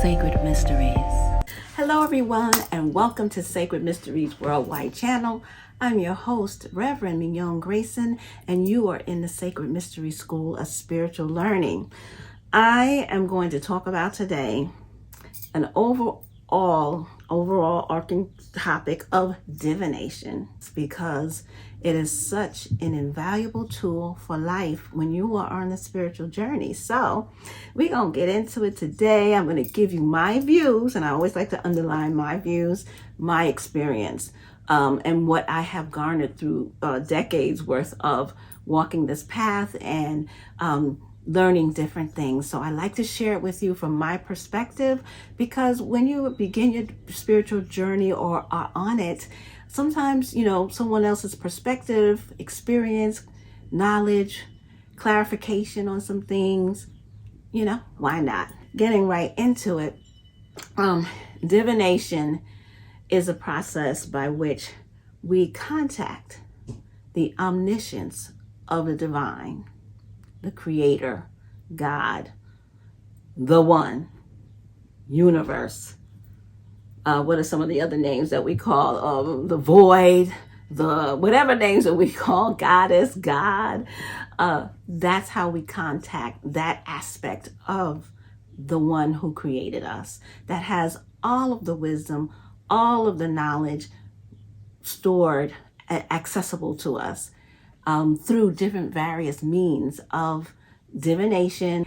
Sacred Mysteries. Hello everyone, and welcome to Sacred Mysteries Worldwide channel. I'm your host, Reverend MignonGrayson, and you are in the Sacred Mystery School of Spiritual Learning. I am going to talk about today an overarching topic of divination, because it is such an invaluable tool for life when you are on a spiritual journey. So we're going to get into it today. I'm going to give you my views, and I always like to underline my views, my experience, and what I have garnered through decades worth of walking this path and learning different things. So I like to share it with you from my perspective, because when you begin your spiritual journey or are on it, sometimes, someone else's perspective, experience, knowledge, clarification on some things, why not? Getting right into it. Divination is a process by which we contact the omniscience of the divine, the creator, God, the one, universe. What are some of the other names that we call the void, the whatever names that we call goddess, God? That's how we contact that aspect of the one who created us, that has all of the wisdom, all of the knowledge stored, accessible to us through different various means of divination.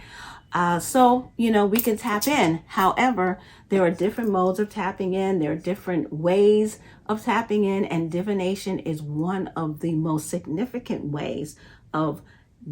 So we can tap in. However, there are different modes of tapping in. There are different ways of tapping in, and divination is one of the most significant ways of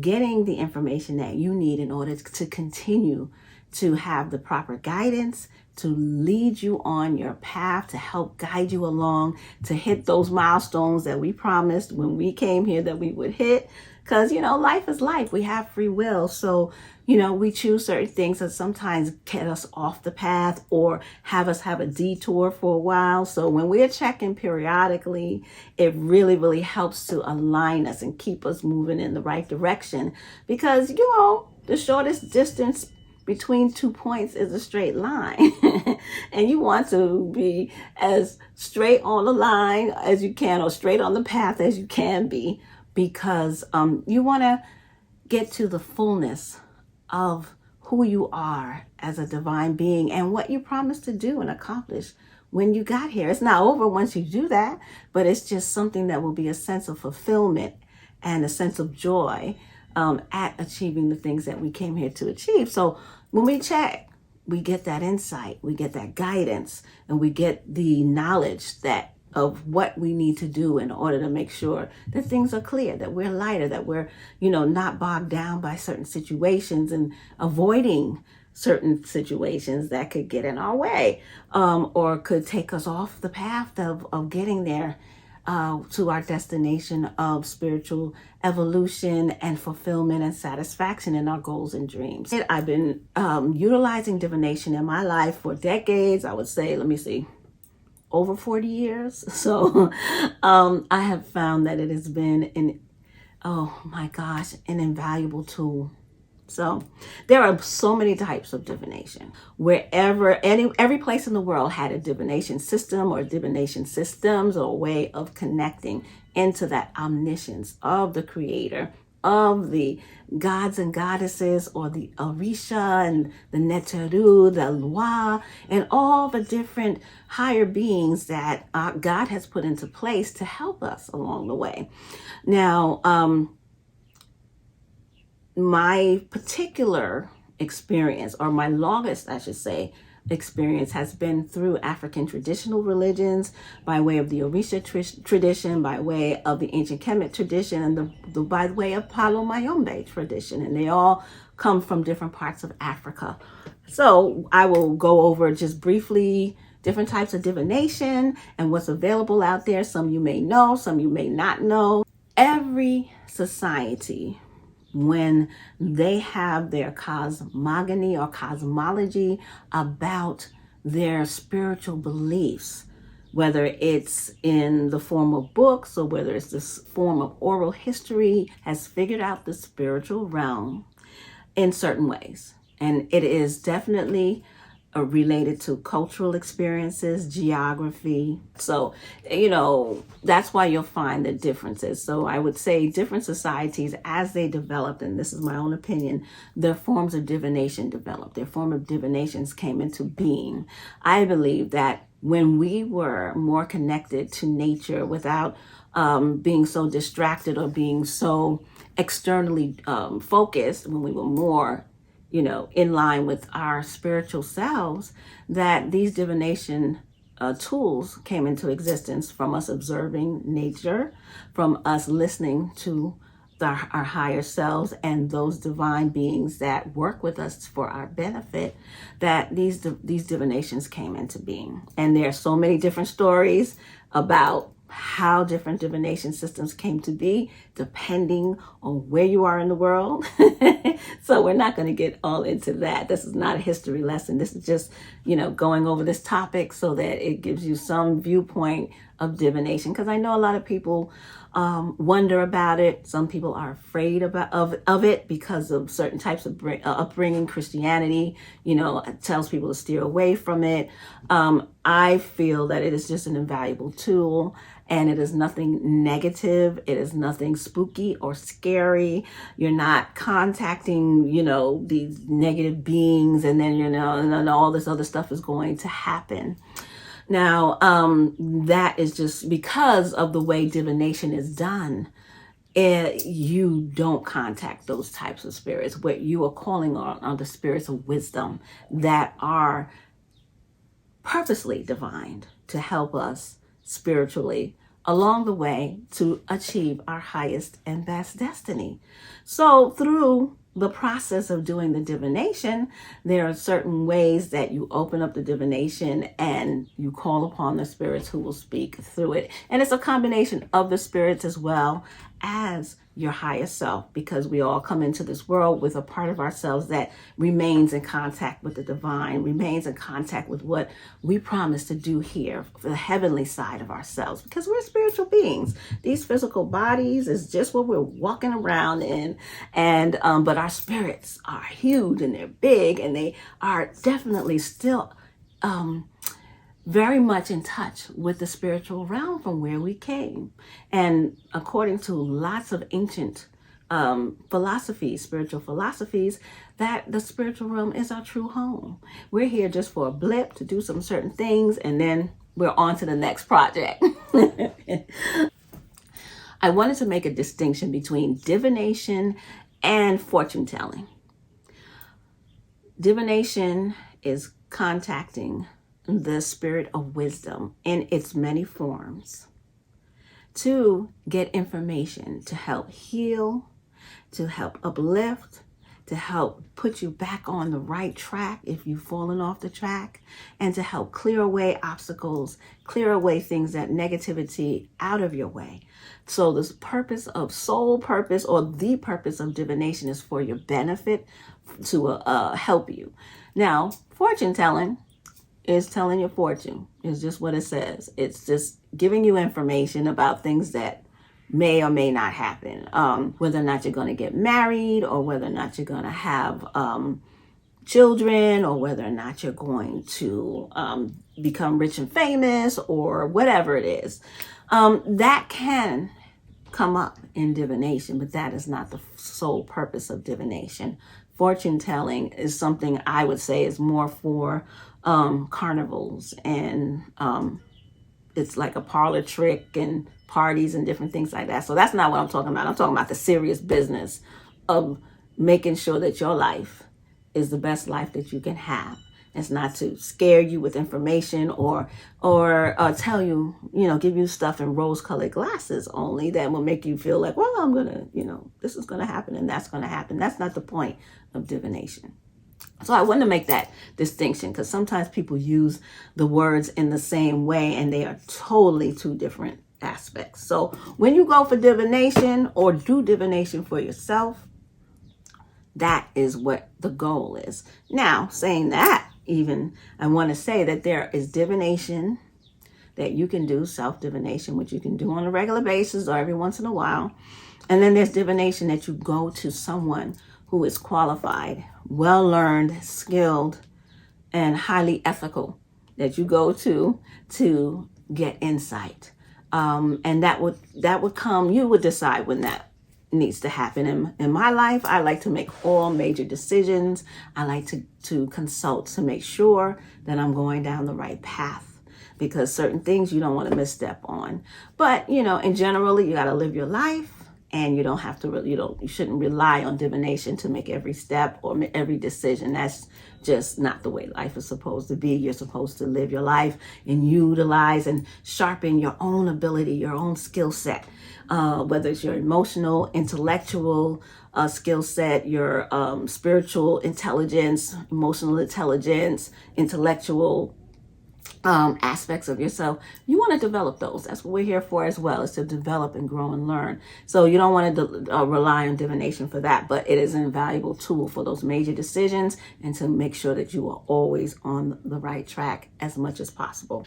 getting the information that you need in order to continue to have the proper guidance, to lead you on your path, to help guide you along, to hit those milestones that we promised when we came here that we would hit. Because, life is life. We have free will. So, we choose certain things that sometimes get us off the path or have us have a detour for a while. So when we're checking periodically, it really, really helps to align us and keep us moving in the right direction. Because, the shortest distance between 2 points is a straight line. And you want to be as straight on the line as you can, or straight on the path as you can be, because you want to get to the fullness of who you are as a divine being and what you promised to do and accomplish when you got here. It's not over once you do that, but it's just something that will be a sense of fulfillment and a sense of joy at achieving the things that we came here to achieve. So when we check, we get that insight, we get that guidance, and we get the knowledge of what we need to do in order to make sure that things are clear, that we're lighter, that we're, not bogged down by certain situations and avoiding certain situations that could get in our way, or could take us off the path of getting there to our destination of spiritual evolution and fulfillment and satisfaction in our goals and dreams. I've been utilizing divination in my life for decades. I would say, over 40 years. So I have found that it has been an invaluable tool. So there are so many types of divination. Every place in the world had a divination system or divination systems, or a way of connecting into that omniscience of the creator, of the gods and goddesses, or the Orisha and the Neteru, the Lwa, and all the different higher beings that God has put into place to help us along the way. Now, my particular experience, or my longest, I should say, experience, has been through African traditional religions, by way of the Orisha tradition, by way of the ancient Kemet tradition, and by way of Palo Mayombe tradition. And they all come from different parts of Africa. So I will go over just briefly different types of divination and what's available out there. Some you may know, some you may not know. Every society, when they have their cosmogony or cosmology about their spiritual beliefs, whether it's in the form of books or whether it's this form of oral history, has figured out the spiritual realm in certain ways. And it is definitely related to cultural experiences, geography. So, that's why you'll find the differences. So I would say different societies, as they developed, and this is my own opinion, their forms of divination developed. Their form of divinations came into being. I believe that when we were more connected to nature without being so distracted or being so externally focused, when we were more in line with our spiritual selves, that these divination tools came into existence from us observing nature, from us listening to our higher selves and those divine beings that work with us for our benefit, that these divinations came into being. And there are so many different stories about how different divination systems came to be depending on where you are in the world. So we're not going to get all into that. This is not a history lesson. This is just, going over this topic so that it gives you some viewpoint of divination, because I know a lot of people wonder about it. Some people are afraid of it because of certain types of upbringing. Christianity, tells people to steer away from it. I feel that it is just an invaluable tool, and it is nothing negative. It is nothing spooky or scary. You're not contacting, these negative beings, and then, and all this other stuff is going to happen. Now, that is just because of the way divination is done. You don't contact those types of spirits. What you are calling on are the spirits of wisdom that are purposely divined to help us spiritually along the way to achieve our highest and best destiny. So through the process of doing the divination, there are certain ways that you open up the divination and you call upon the spirits who will speak through it. And it's a combination of the spirits as well as your higher self, because we all come into this world with a part of ourselves that remains in contact with the divine, remains in contact with what we promise to do here for the heavenly side of ourselves, because we're spiritual beings. These physical bodies is just what we're walking around in, and but our spirits are huge and they're big, and they are definitely still very much in touch with the spiritual realm from where we came. And according to lots of ancient philosophies, spiritual philosophies, that the spiritual realm is our true home. We're here just for a blip to do some certain things, and then we're on to the next project. I wanted to make a distinction between divination and fortune telling. Divination is contacting the spirit of wisdom in its many forms to get information to help heal, to help uplift, to help put you back on the right track if you've fallen off the track, and to help clear away obstacles, clear away things, that negativity out of your way. So the sole purpose or the purpose of divination is for your benefit, to help you. Now, fortune telling is telling your fortune. It's just what it says. It's just giving you information about things that may or may not happen. Whether or not you're going to get married, or whether or not you're going to have children, or whether or not you're going to become rich and famous, or whatever it is. That can come up in divination, but that is not the sole purpose of divination. Fortune telling is something I would say is more for carnivals, and it's like a parlor trick and parties and different things like that. So that's not what I'm talking about. I'm talking about the serious business of making sure that your life is the best life that you can have. It's not to scare you with information or tell you, give you stuff in rose-colored glasses only that will make you feel like, well, I'm going to, this is going to happen and that's going to happen. That's not the point of divination. So I want to make that distinction, because sometimes people use the words in the same way and they are totally two different aspects. So when you go for divination or do divination for yourself, that is what the goal is. Now, saying that, even I want to say that there is divination that you can do, self-divination, which you can do on a regular basis or every once in a while. And then there's divination that you go to someone who is qualified, well-learned, skilled, and highly ethical that you go to get insight. And that would come, you would decide when that needs to happen. In my life, I like to make all major decisions. I like to consult to make sure that I'm going down the right path, because certain things you don't want to misstep on. But, in general, you got to live your life, and you don't have to, you shouldn't rely on divination to make every step or every decision. That's just not the way life is supposed to be. You're supposed to live your life and utilize and sharpen your own ability, your own skill set, whether it's your emotional, intellectual skill set, your spiritual intelligence, emotional intelligence, intellectual aspects of yourself. You want to develop those. That's what we're here for as well, is to develop and grow and learn. So you don't want to rely on divination for that, but it is an invaluable tool for those major decisions and to make sure that you are always on the right track as much as possible.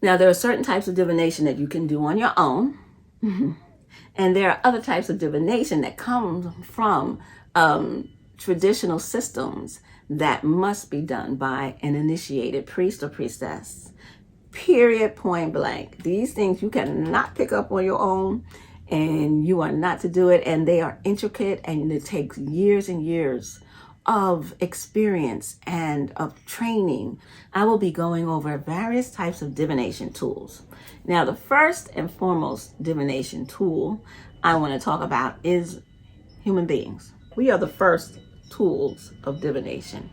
Now, there are certain types of divination that you can do on your own. And there are other types of divination that come from traditional systems that must be done by an initiated priest or priestess. Period, point blank. These things you cannot pick up on your own, and you are not to do it. And they are intricate, and it takes years and years of experience and of training. I will be going over various types of divination tools. Now, the first and foremost divination tool I want to talk about is human beings. We are the first tools of divination.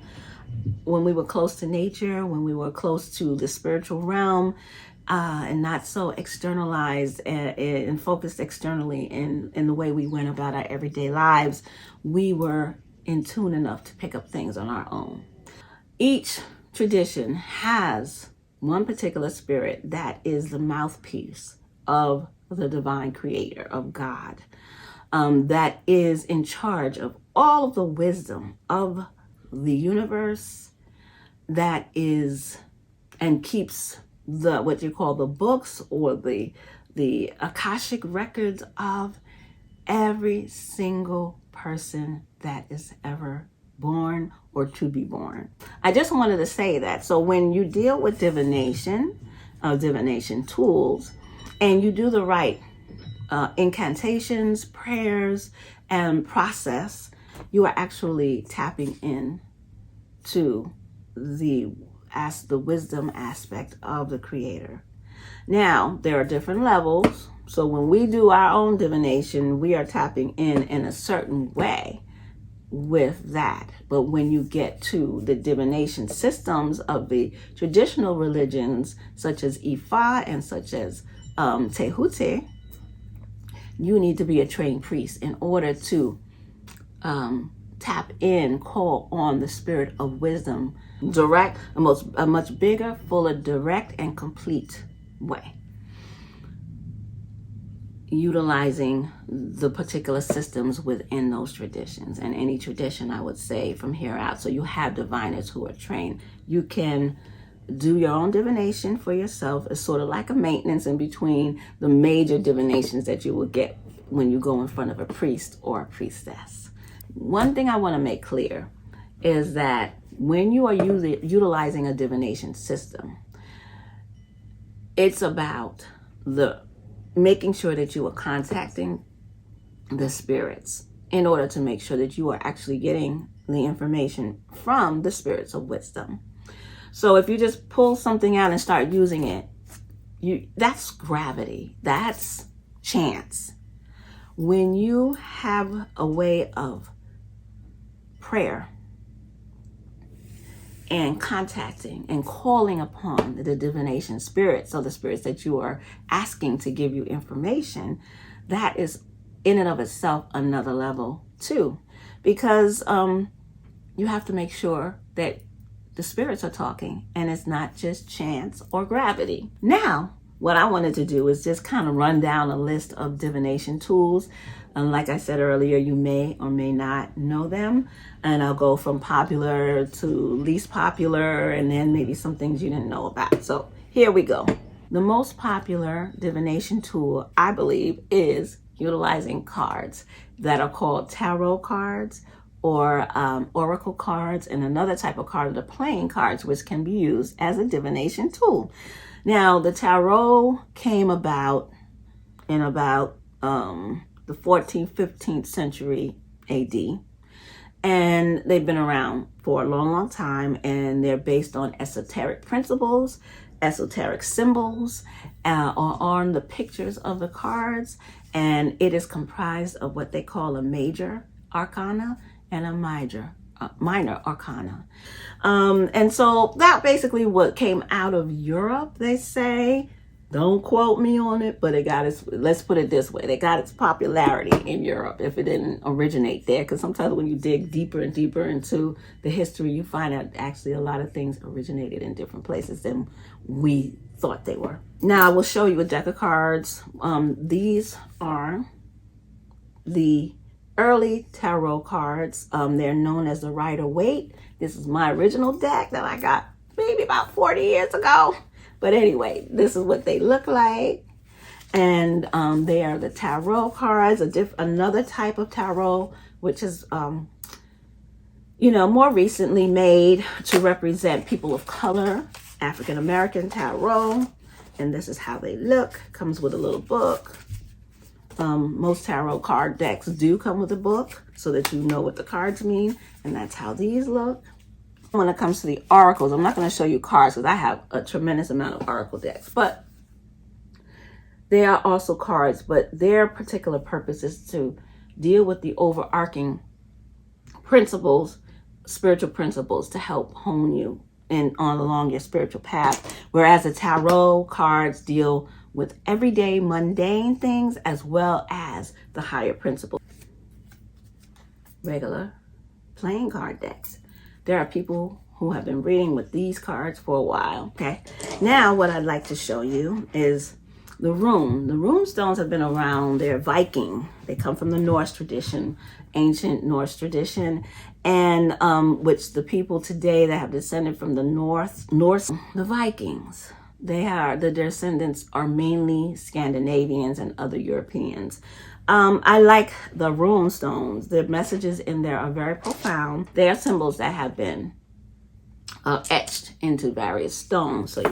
When we were close to nature, when we were close to the spiritual realm, and not so externalized and focused externally in the way we went about our everyday lives, we were in tune enough to pick up things on our own. Each tradition has one particular spirit that is the mouthpiece of the divine creator, of God, that is in charge of all of the wisdom of the universe, that is and keeps what you call the books or the Akashic records of every single person that is ever born or to be born. I just wanted to say that. So when you deal with divination tools, and you do the right incantations, prayers, and process, you are actually tapping in to the wisdom aspect of the creator. Now, there are different levels. So when we do our own divination, we are tapping in a certain way with that. But when you get to the divination systems of the traditional religions, such as Ifa and such as Tehuti, you need to be a trained priest in order to tap in, call on the spirit of wisdom, a much bigger, fuller, direct, and complete way, utilizing the particular systems within those traditions. And any tradition, I would say, from here out. So you have diviners who are trained. You can do your own divination for yourself. It's sort of like a maintenance in between the major divinations that you will get when you go in front of a priest or a priestess. One thing I want to make clear is that when you are utilizing a divination system, it's about making sure that you are contacting the spirits in order to make sure that you are actually getting the information from the spirits of wisdom. So if you just pull something out and start using it, that's gravity. That's chance. When you have a way of prayer and contacting and calling upon the divination spirits, so the spirits that you are asking to give you information, that is in and of itself another level too, because you have to make sure that the spirits are talking and it's not just chance or gravity. Now, what I wanted to do is just kind of run down a list of divination tools. And like I said earlier, you may or may not know them. And I'll go from popular to least popular, and then maybe some things you didn't know about. So here we go. The most popular divination tool, I believe, is utilizing cards that are called tarot cards or oracle cards, and another type of card are the playing cards, which can be used as a divination tool. Now, the tarot came about in about the 14th, 15th century AD. And they've been around for a long, long time, and they're based on esoteric principles, esoteric symbols, or on the pictures of the cards. And it is comprised of what they call a major arcana and a minor arcana. And so that basically what came out of Europe, they say. Don't quote me on it, but it got its, let's put it this way, it got its popularity in Europe if it didn't originate there. Because sometimes when you dig deeper and deeper into the history, you find out actually a lot of things originated in different places than we thought they were. Now I will show you a deck of cards. These are the early tarot cards. They're known as the Rider-Waite. This is my original deck that I got maybe about 40 years ago. But anyway, this is what they look like. And they are the tarot cards, another type of tarot, which is, more recently made to represent people of color, African American tarot. And this is how they look. Comes with a little book. Most tarot card decks do come with a book so that you know what the cards mean. And that's how these look. When it comes to the oracles, I'm not going to show you cards because I have a tremendous amount of oracle decks, but they are also cards, but their particular purpose is to deal with the overarching principles, spiritual principles, to help hone you along your spiritual path. Whereas the tarot cards deal with everyday mundane things as well as the higher principles. Regular playing card decks. There are people who have been reading with these cards for a while. Okay, now what I'd like to show you is the rune. The rune stones have been around. They're Viking. They come from the Norse tradition, ancient Norse tradition, and which the people today that have descended from the Norse, the Vikings. The descendants are mainly Scandinavians and other Europeans. I like the rune stones. The messages in there are very profound. They are symbols that have been etched into various stones. So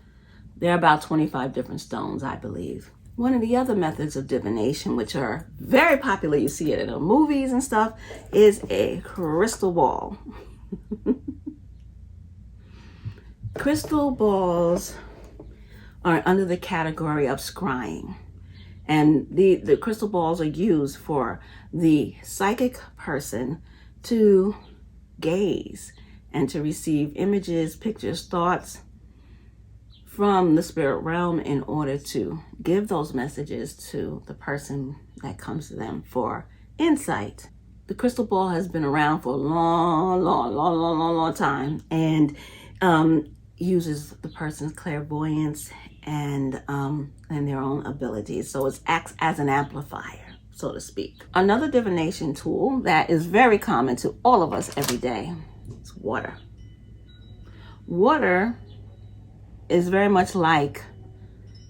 there are about 25 different stones, I believe. One of the other methods of divination, which are very popular, you see it in the movies and stuff, is a crystal ball. Crystal balls are under the category of scrying. And the crystal balls are used for the psychic person to gaze and to receive images, pictures, thoughts from the spirit realm in order to give those messages to the person that comes to them for insight. The crystal ball has been around for a long time, and uses the person's clairvoyance and their own abilities. So it acts as an amplifier, so to speak. Another divination tool that is very common to all of us every day is water. Water is very much like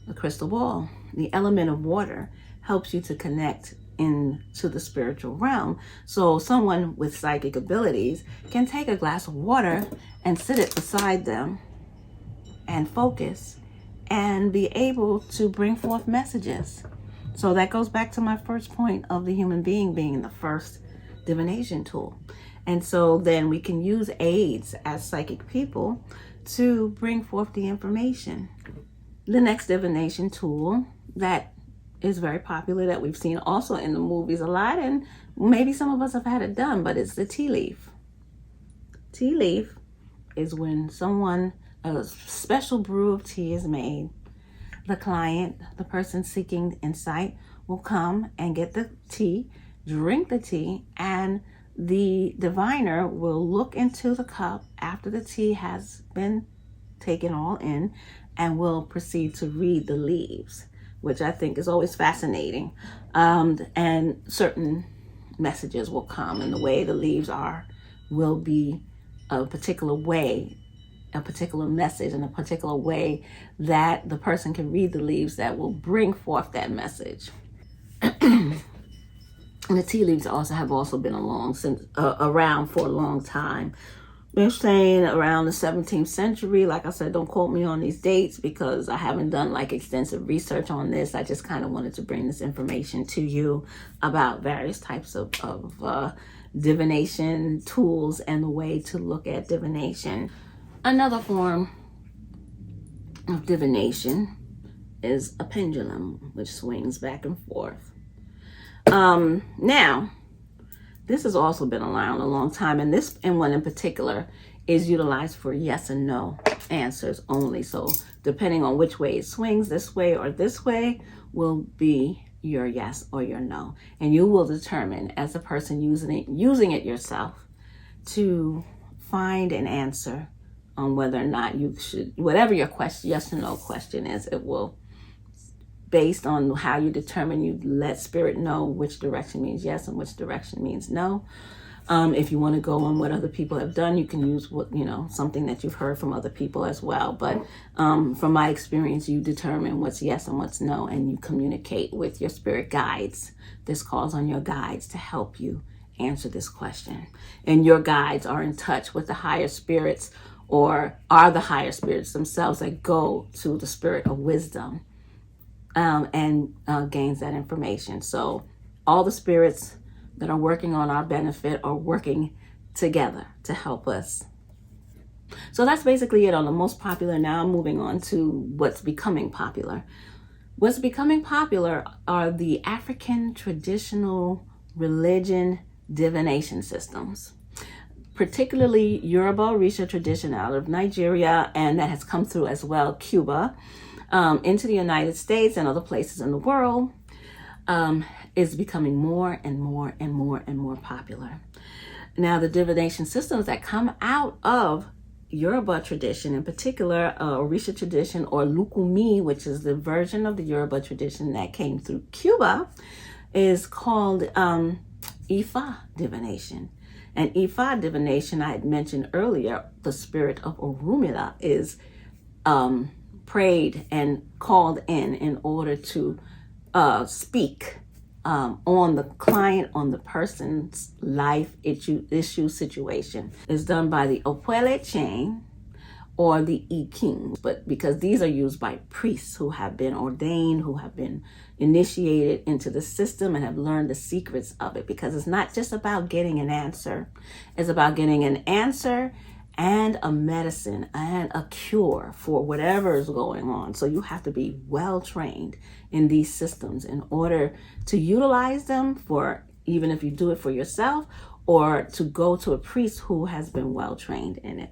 a crystal ball. The element of water helps you to connect into the spiritual realm. So someone with psychic abilities can take a glass of water and sit it beside them and focus and be able to bring forth messages. So that goes back to my first point of the human being being the first divination tool. And so then we can use aids as psychic people to bring forth the information. The next divination tool that is very popular, that we've seen also in the movies a lot, and maybe some of us have had it done, but it's the tea leaf. Tea leaf is when a special brew of tea is made. The client, the person seeking insight, will come and get the tea, drink the tea, and the diviner will look into the cup after the tea has been taken all in and will proceed to read the leaves, which I think is always fascinating. And certain messages will come, and the way the leaves will be a particular way, a particular message, in a particular way that the person can read the leaves that will bring forth that message. And the tea leaves have also been around for a long time. They're saying around the 17th century. Like I said, don't quote me on these dates because I haven't done like extensive research on this. I just kind of wanted to bring this information to you about various types of divination tools and the way to look at divination. Another form of divination is a pendulum, which swings back and forth. Now, this has also been around a long time, and this one in particular is utilized for yes and no answers only. So depending on which way it swings, this way or this way, will be your yes or your no. And you will determine as a person using it yourself to find an answer on whether or not you should, whatever your question, yes or no question is, it will, based on how you determine, you let spirit know which direction means yes and which direction means no. If you want to go on what other people have done, you can use something that you've heard from other people as well. But from my experience, you determine what's yes and what's no, and you communicate with your spirit guides. This calls on your guides to help you answer this question. And your guides are in touch with the higher spirits, or are the higher spirits themselves that go to the spirit of wisdom and gains that information. So all the spirits that are working on our benefit are working together to help us. So that's basically it on the most popular. Now I'm moving on to what's becoming popular. What's becoming popular are the African traditional religion divination systems, particularly Yoruba Orisha tradition out of Nigeria, and that has come through as well, Cuba, into the United States and other places in the world. Is becoming more and more and more and more popular. Now, the divination systems that come out of Yoruba tradition, in particular, Orisha tradition, or Lukumi, which is the version of the Yoruba tradition that came through Cuba, is called Ifa divination. And Ifa divination, I had mentioned earlier, the spirit of Orumila is prayed and called in order to speak on the client, on the person's life issue situation. Is done by the Opwele chain or the I-ching, but because these are used by priests who have been ordained, who have been initiated into the system and have learned the secrets of it, because it's not just about getting an answer. It's about getting an answer and a medicine and a cure for whatever is going on. So you have to be well trained in these systems in order to utilize them, for even if you do it for yourself, or to go to a priest who has been well trained in it.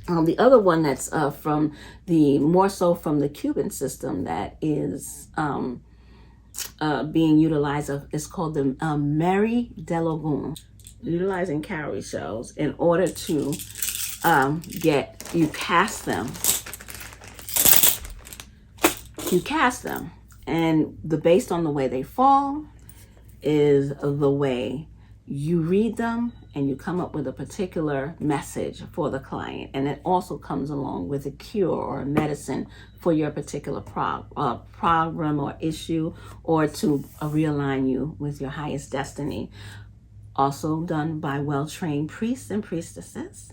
The other one that's more so from the Cuban system that is being utilized is called the Diloggun, utilizing cowrie shells in order to you cast them, and based on the way they fall is the way you read them, and you come up with a particular message for the client. And it also comes along with a cure or a medicine for your particular problem or issue, or to realign you with your highest destiny. Also done by well-trained priests and priestesses.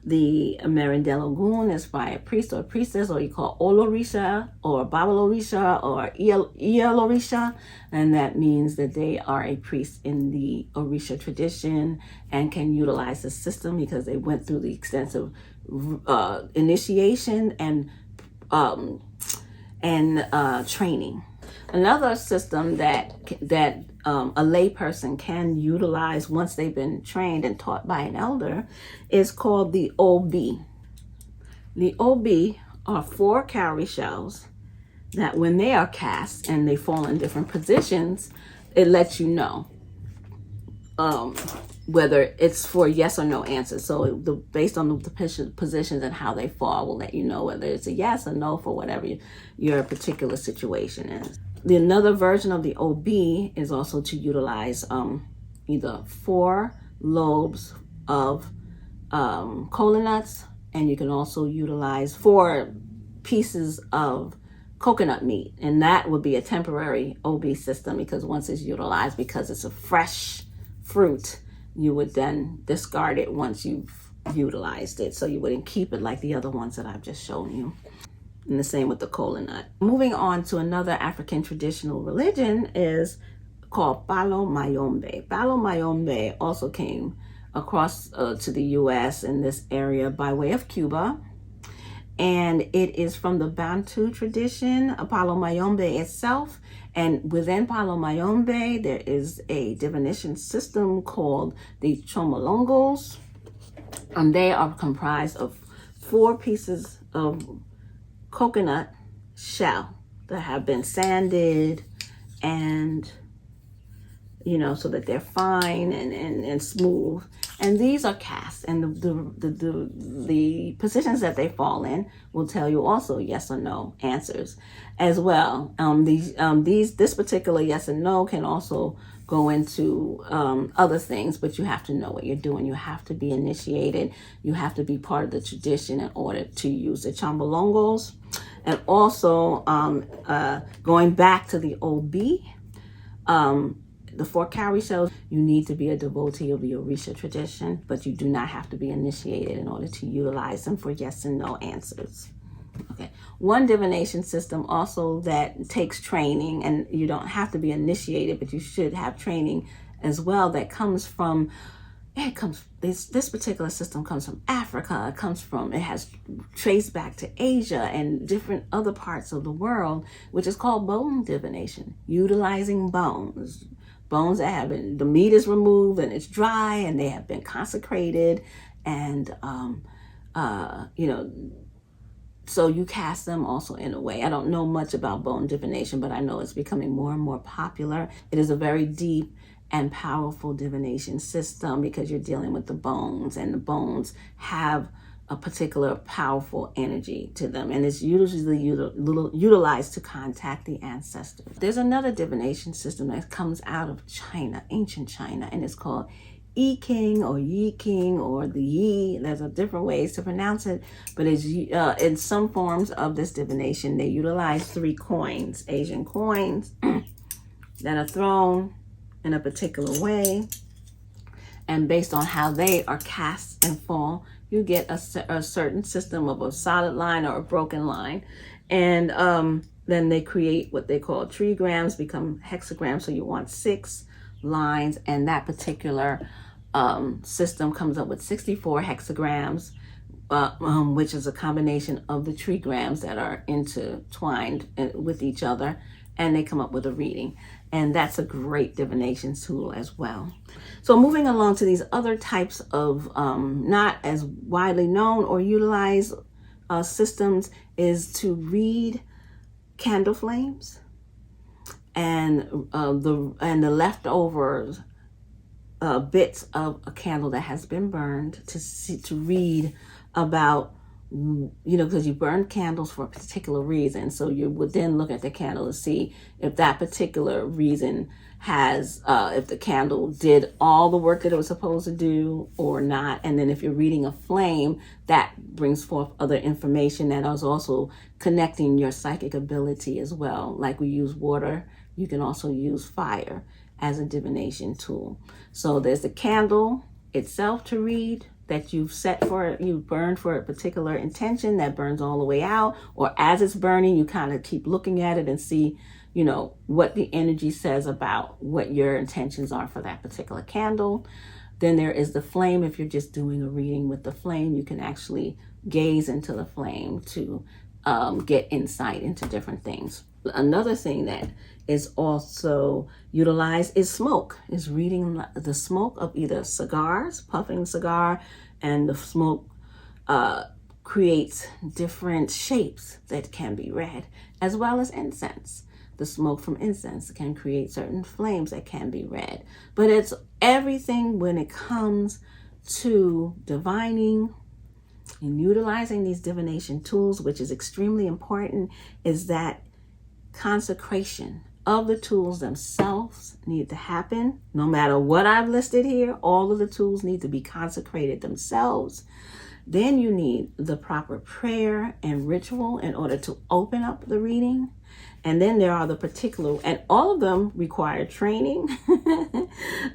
The Diloggun is by a priest or priestess, or you call Orisha or Babal Orisha or El Orisha, and that means that they are a priest in the Orisha tradition and can utilize the system because they went through the extensive initiation and training. Another system that a layperson can utilize once they've been trained and taught by an elder is called the OB. The OB are 4 cowrie shells that when they are cast and they fall in different positions, it lets you know whether it's for yes or no answer. So based on the positions and how they fall will let you know whether it's a yes or no for whatever your particular situation is. Another version of the OB is also to utilize either 4 lobes of cola nuts, and you can also utilize 4 pieces of coconut meat, and that would be a temporary OB system, because once it's utilized, because it's a fresh fruit, you would then discard it once you've utilized it, so you wouldn't keep it like the other ones that I've just shown you. And the same with the kola nut. Moving on to another African traditional religion is called Palo Mayombe. Palo Mayombe also came across to the US in this area by way of Cuba. And it is from the Bantu tradition, Palo Mayombe itself. And within Palo Mayombe, there is a divination system called the Chomolongos. And they are comprised of 4 pieces of coconut shell that have been sanded, and so that they're fine and smooth. And these are cast, and the positions that they fall in will tell you also yes or no answers as well. This particular yes and no can also go into other things, but you have to know what you're doing. You have to be initiated. You have to be part of the tradition in order to use the chambolongos. And also going back to the OB, the 4 cowrie shells, you need to be a devotee of the Orisha tradition, but you do not have to be initiated in order to utilize them for yes and no answers. Okay. One divination system also that takes training, and you don't have to be initiated, but you should have training as well, that comes from, this particular system comes from Africa. It has traced back to Asia and different other parts of the world, which is called bone divination, utilizing bones that have been, the meat is removed and it's dry and they have been consecrated, and so you cast them also in a way. I don't know much about bone divination, but I know it's becoming more and more popular. It is a very deep and powerful divination system, because you're dealing with the bones, and the bones have a particular powerful energy to them, and it's usually utilized to contact the ancestors. There's another divination system that comes out of China, ancient China, and it's called I-ching or Yi-ching or the Yi. There's different ways to pronounce it, but it's in some forms of this divination, they utilize 3 coins, Asian coins, that are thrown in a particular way, and based on how they are cast and fall, you get a certain system of a solid line or a broken line, and then they create what they call trigrams, become hexagrams. So you want 6 lines, and that particular system comes up with 64 hexagrams, which is a combination of the trigrams that are intertwined with each other, and they come up with a reading. And that's a great divination tool as well. So moving along to these other types of not as widely known or utilized systems is to read candle flames and the leftovers bits of a candle that has been burned, to read about, because you burn candles for a particular reason. So you would then look at the candle to see if that particular reason has, if the candle did all the work that it was supposed to do or not. And then if you're reading a flame, that brings forth other information that is also connecting your psychic ability as well. Like we use water, you can also use fire as a divination tool. So there's the candle itself to read that you've burned for a particular intention that burns all the way out, or as it's burning, you kind of keep looking at it and see, what the energy says about what your intentions are for that particular candle. Then there is the flame. If you're just doing a reading with the flame, you can actually gaze into the flame to get insight into different things. Another thing that is also utilized is smoke, is reading the smoke of either cigars, puffing cigar, and the smoke creates different shapes that can be read, as well as incense. The smoke from incense can create certain flames that can be read. But it's everything when it comes to divining and utilizing these divination tools, which is extremely important, is that consecration of the tools themselves need to happen. No matter what I've listed here, all of the tools need to be consecrated themselves. Then you need the proper prayer and ritual in order to open up the reading. And then there are the particular, and all of them require training,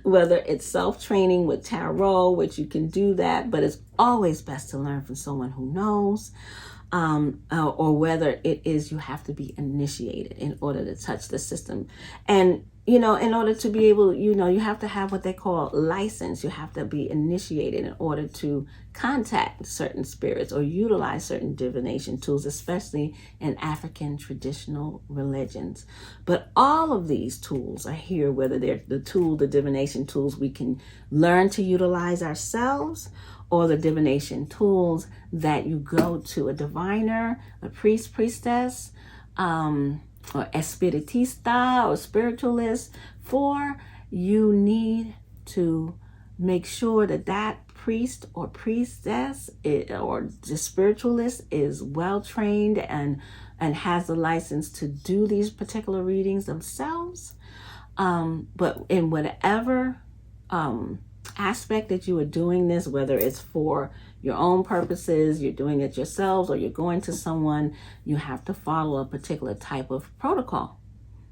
whether it's self-training with tarot, which you can do that, but it's always best to learn from someone who knows, or whether it is you have to be initiated in order to touch the system. And in order to be able, you have to have what they call license. You have to be initiated in order to contact certain spirits or utilize certain divination tools, especially in African traditional religions. But all of these tools are here, whether they're the divination tools we can learn to utilize ourselves, or the divination tools that you go to a diviner, a priest, priestess, or espiritista or spiritualist for. You need to make sure that priest or priestess or the spiritualist is well trained and has the license to do these particular readings themselves. But in whatever aspect that you are doing this, whether it's for your own purposes, you're doing it yourselves, or you're going to someone, you have to follow a particular type of protocol,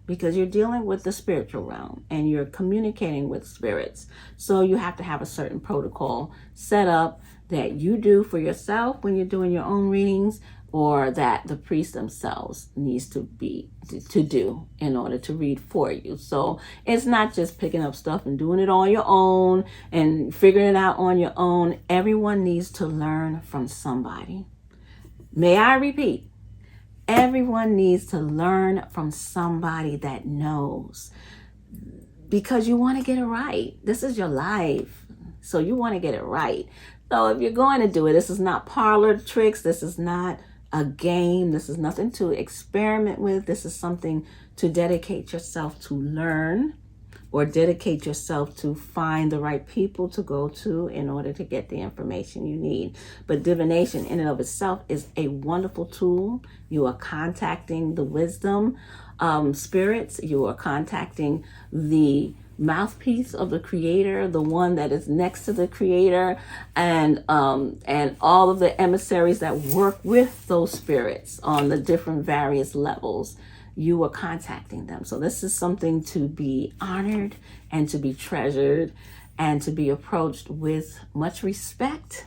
because you're dealing with the spiritual realm and you're communicating with spirits. So you have to have a certain protocol set up that you do for yourself when you're doing your own readings, or that the priests themselves needs to do in order to read for you. So it's not just picking up stuff and doing it on your own and figuring it out on your own. Everyone needs to learn from somebody. May I repeat, everyone needs to learn from somebody that knows, because you want to get it right. This is your life, so you want to get it right. So if you're going to do it, this is not parlor tricks. This is not a game. This is nothing to experiment with. This is something to dedicate yourself to learn, or dedicate yourself to find the right people to go to in order to get the information you need. But divination in and of itself is a wonderful tool. You are contacting the wisdom spirits. You are contacting the mouthpiece of the creator, the one that is next to the creator, and all of the emissaries that work with those spirits on the different various levels. You are contacting them. So this is something to be honored and to be treasured and to be approached with much respect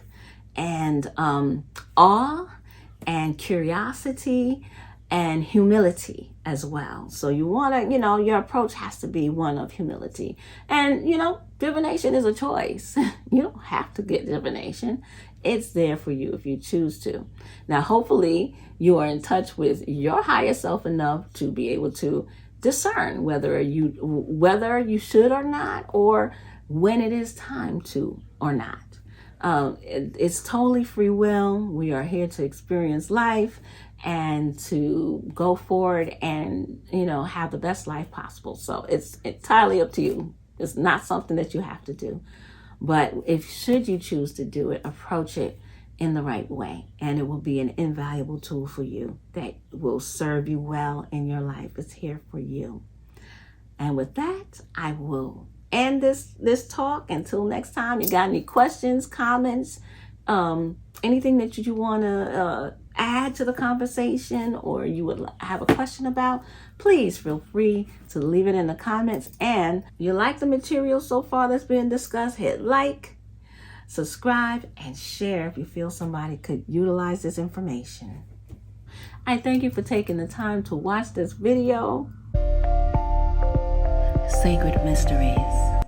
and awe and curiosity and humility as well. So you want to, your approach has to be one of humility. And, divination is a choice. You don't have to get divination. It's there for you if you choose to. Now, hopefully you are in touch with your higher self enough to be able to discern whether you should or not, or when it is time to or not. It's totally free will. We are here to experience life and to go forward and, have the best life possible. So it's entirely up to you. It's not something that you have to do. But should you choose to do it, approach it in the right way, and it will be an invaluable tool for you that will serve you well in your life. It's here for you. And with that, I will end this talk. Until next time, you got any questions, comments, anything that you want to add to the conversation, or you would have a question about, please feel free to leave it in the comments. And if you like the material so far that's been discussed, hit like, subscribe, and share if you feel somebody could utilize this information. I thank you for taking the time to watch this video. Sacred Mysteries.